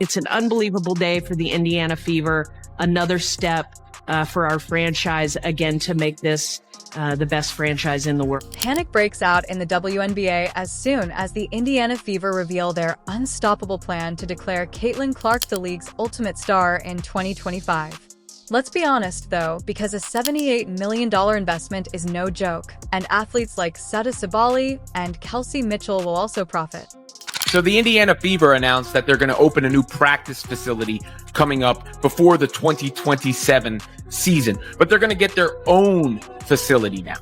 It's an unbelievable day for the Indiana Fever. Another step for our franchise, again, to make this the best franchise in the world. Panic breaks out in the WNBA as soon as the Indiana Fever reveal their unstoppable plan to declare Caitlin Clark the league's ultimate star in 2025. Let's be honest, though, because a $78 million investment is no joke, and athletes like Sata Sabali and Kelsey Mitchell will also profit. So the Indiana Fever announced that they're going to open a new practice facility coming up before the 2027 season, but they're going to get their own facility now.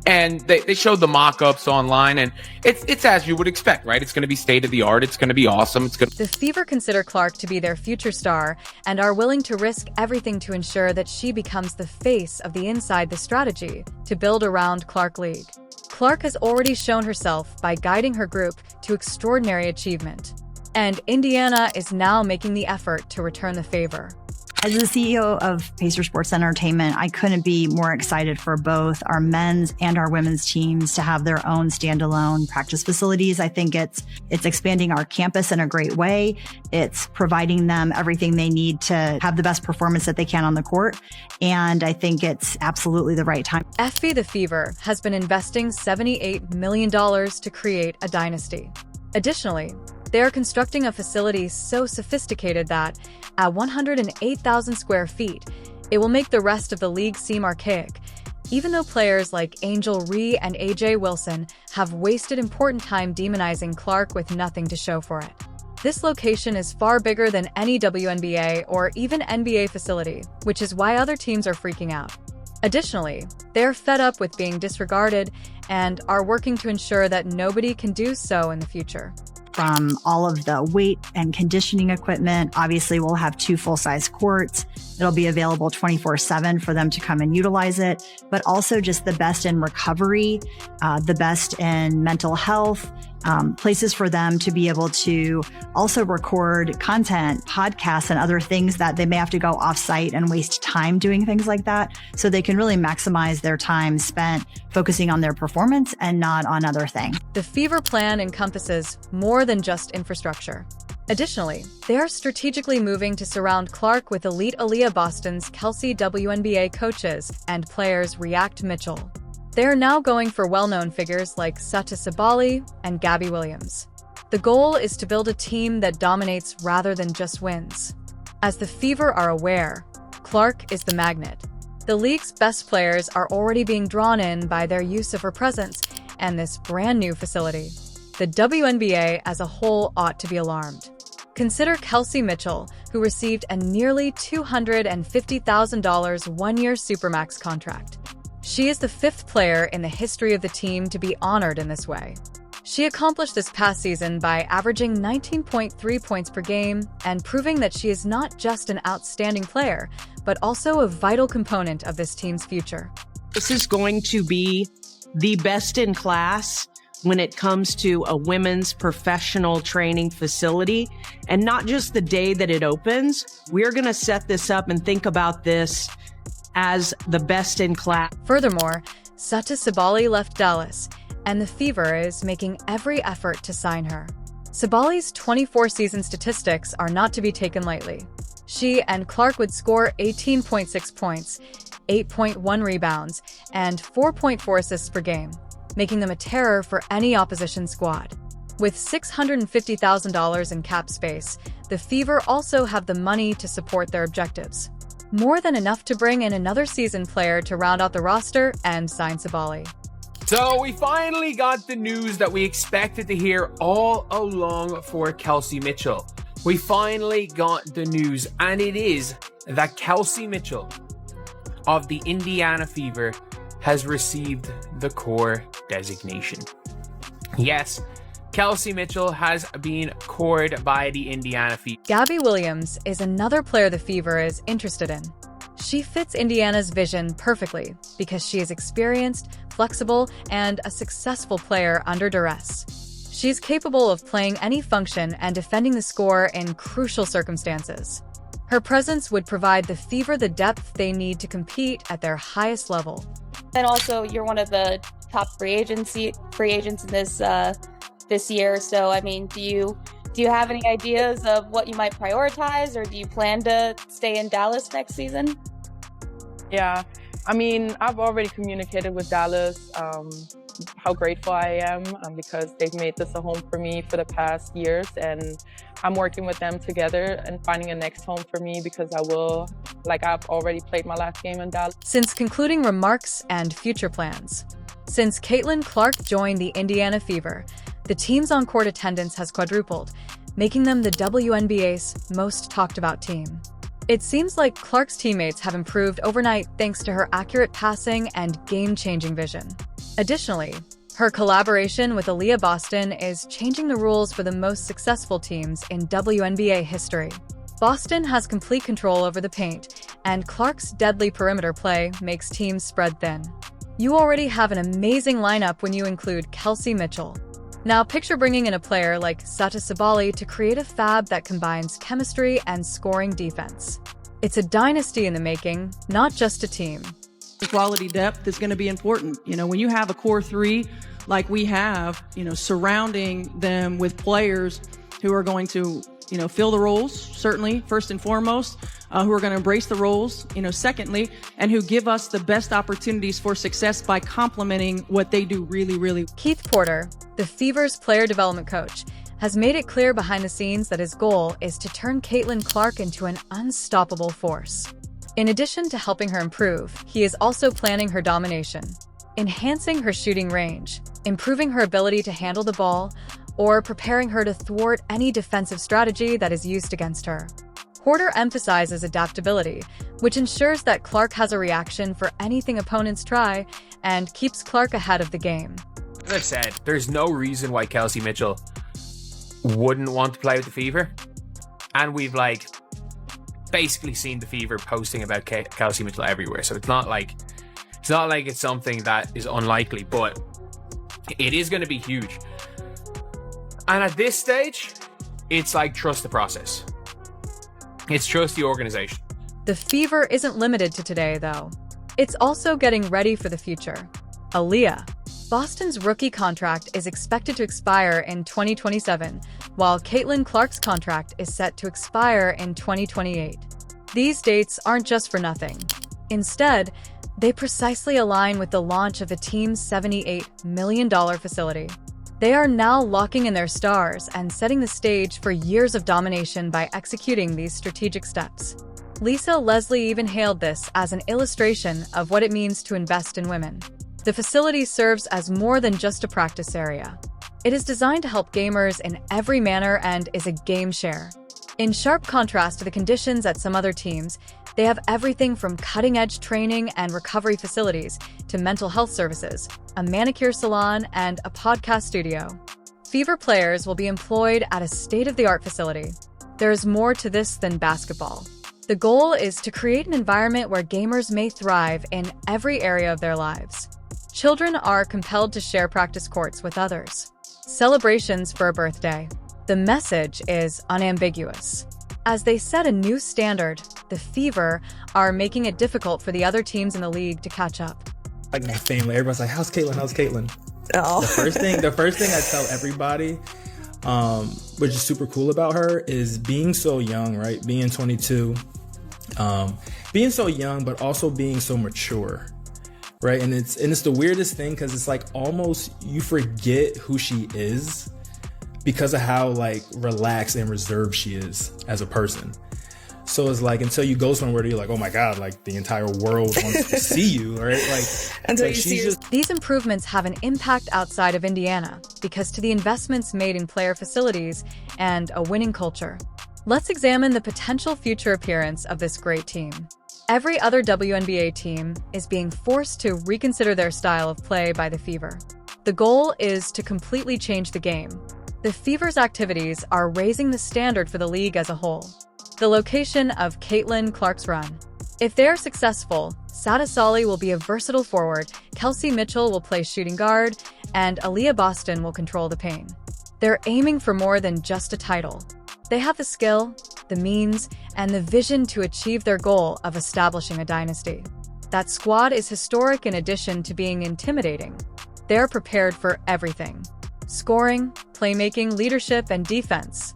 And they showed the mock-ups online, and it's as you would expect, right? It's going to be state-of-the-art. It's going to be awesome. The Fever consider Clark to be their future star and are willing to risk everything to ensure that she becomes the face of the Inside the strategy to build around Clark League. Clark has already shown herself by guiding her group to extraordinary achievement, and Indiana is now making the effort to return the favor. As the CEO of Pacer Sports Entertainment, I couldn't be more excited for both our men's and our women's teams to have their own standalone practice facilities. I think it's expanding our campus in a great way. It's providing them everything they need to have the best performance that they can on the court. And I think it's absolutely the right time. FB the Fever has been investing $78 million to create a dynasty. Additionally, they are constructing a facility so sophisticated that, at 108,000 square feet, it will make the rest of the league seem archaic, even though players like Angel Ree and AJ Wilson have wasted important time demonizing Clark with nothing to show for it. This location is far bigger than any WNBA or even NBA facility, which is why other teams are freaking out. Additionally, they're fed up with being disregarded and are working to ensure that nobody can do so in the future. From all of the weight and conditioning equipment, obviously we'll have 2 full-size courts. It'll be available 24/7 for them to come and utilize it, but also just the best in recovery, the best in mental health, places for them to be able to also record content, podcasts, and other things that they may have to go off-site and waste time doing things like that. So they can really maximize their time spent focusing on their performance and not on other things. The Fever plan encompasses more than just infrastructure. Additionally, they are strategically moving to surround Clark with elite Aaliyah Boston's Kelsey WNBA coaches and players React Mitchell. They are now going for well-known figures like Sata Sabali and Gabby Williams. The goal is to build a team that dominates rather than just wins. As the Fever are aware, Clark is the magnet. The league's best players are already being drawn in by their use of her presence and this brand new facility. The WNBA as a whole ought to be alarmed. Consider Kelsey Mitchell, who received a nearly $250,000 one-year Supermax contract. She is the 5th player in the history of the team to be honored in this way. She accomplished this past season by averaging 19.3 points per game and proving that she is not just an outstanding player, but also a vital component of this team's future. This is going to be the best in class when it comes to a women's professional training facility, and not just the day that it opens. We're going to set this up and think about this as the best in class. Furthermore, Sata Sabali left Dallas, and the Fever is making every effort to sign her. Sabali's 24-season statistics are not to be taken lightly. She and Clark would score 18.6 points, 8.1 rebounds, and 4.4 assists per game, making them a terror for any opposition squad. With $650,000 in cap space, the Fever also have the money to support their objectives. More than enough to bring in another seasoned player to round out the roster and sign Sabali. So we finally got the news that we expected to hear all along for Kelsey Mitchell. We finally got the news, and it is that Kelsey Mitchell of the Indiana Fever has received the core designation. Yes, Kelsey Mitchell has been cored by the Indiana Fever. Gabby Williams is another player the Fever is interested in. She fits Indiana's vision perfectly because she is experienced, flexible, and a successful player under duress. She's capable of playing any function and defending the score in crucial circumstances. Her presence would provide the Fever the depth they need to compete at their highest level. And also, you're one of the top free agents in this year. So, I mean, do you Do you have any ideas of what you might prioritize, or do you plan to stay in Dallas next season? Yeah, I mean, I've already communicated with Dallas how grateful I am because they've made this a home for me for the past years, and I'm working with them together and finding a next home for me because I've already played my last game in Dallas. Since concluding remarks and future plans. Since Caitlin Clark joined the Indiana Fever, the team's on-court attendance has quadrupled, making them the WNBA's most talked-about team. It seems like Clark's teammates have improved overnight thanks to her accurate passing and game-changing vision. Additionally, her collaboration with Aaliyah Boston is changing the rules for the most successful teams in WNBA history. Boston has complete control over the paint, and Clark's deadly perimeter play makes teams spread thin. You already have an amazing lineup when you include Kelsey Mitchell. Now picture bringing in a player like Sata Sabali to create a fab that combines chemistry and scoring defense. It's a dynasty in the making, not just a team. The quality depth is going to be important. When you have a core three like we have, surrounding them with players who are going to, fill the roles, certainly, first and foremost, who are going to embrace the roles, secondly, and who give us the best opportunities for success by complementing what they do really, really. Keith Porter, the Fever's player development coach, has made it clear behind the scenes that his goal is to turn Caitlin Clark into an unstoppable force. In addition to helping her improve, he is also planning her domination, enhancing her shooting range, improving her ability to handle the ball, or preparing her to thwart any defensive strategy that is used against her. Porter emphasizes adaptability, which ensures that Clark has a reaction for anything opponents try and keeps Clark ahead of the game. As I've said, there's no reason why Kelsey Mitchell wouldn't want to play with the Fever. And we've basically seen the Fever posting about Kelsey Mitchell everywhere. So it's not like it's something that is unlikely, but it is going to be huge. And at this stage, it's trust the process. It's trust the organization. The Fever isn't limited to today, though. It's also getting ready for the future. Aaliyah, Boston's rookie contract is expected to expire in 2027, while Caitlin Clark's contract is set to expire in 2028. These dates aren't just for nothing. Instead, they precisely align with the launch of the team's $78 million facility. They are now locking in their stars and setting the stage for years of domination by executing these strategic steps. Lisa Leslie even hailed this as an illustration of what it means to invest in women. The facility serves as more than just a practice area. It is designed to help gamers in every manner and is a game share. In sharp contrast to the conditions at some other teams, they have everything from cutting-edge training and recovery facilities to mental health services, a manicure salon, and a podcast studio. Fever players will be employed at a state-of-the-art facility. There is more to this than basketball. The goal is to create an environment where gamers may thrive in every area of their lives. Children are compelled to share practice courts with others. Celebrations for a birthday. The message is unambiguous. As they set a new standard, the Fever are making it difficult for the other teams in the league to catch up. My family, everyone's like, how's Caitlin? How's Caitlin? Oh. The first thing I tell everybody, which is super cool about her, is being so young, right? Being 22, being so young, but also being so mature, right? And it's the weirdest thing because it's almost you forget who she is because of how relaxed and reserved she is as a person. So it's until you go somewhere you're like, oh my God, the entire world wants to see you, right? Until you see These improvements have an impact outside of Indiana because to the investments made in player facilities and a winning culture. Let's examine the potential future appearance of this great team. Every other WNBA team is being forced to reconsider their style of play by the Fever. The goal is to completely change the game. The Fever's activities are raising the standard for the league as a whole. The location of Caitlin Clark's run. If they are successful, Sata Sali will be a versatile forward, Kelsey Mitchell will play shooting guard, and Aaliyah Boston will control the paint. They're aiming for more than just a title. They have the skill, the means, and the vision to achieve their goal of establishing a dynasty. That squad is historic in addition to being intimidating. They're prepared for everything. scoring, playmaking, leadership, and defense.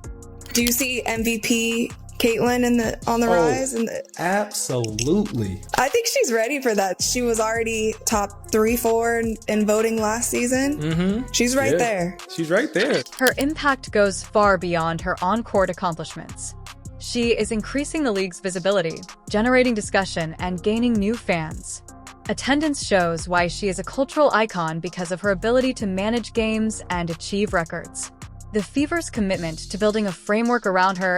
Do you see MVP Caitlin on the rise? Absolutely. I think she's ready for that. She was already top 3-4 in voting last season. Mm-hmm. She's right there. She's right there. Her impact goes far beyond her on-court accomplishments. She is increasing the league's visibility, generating discussion, and gaining new fans. Attendance shows why she is a cultural icon because of her ability to manage games and achieve records. The Fever's commitment to building a framework around her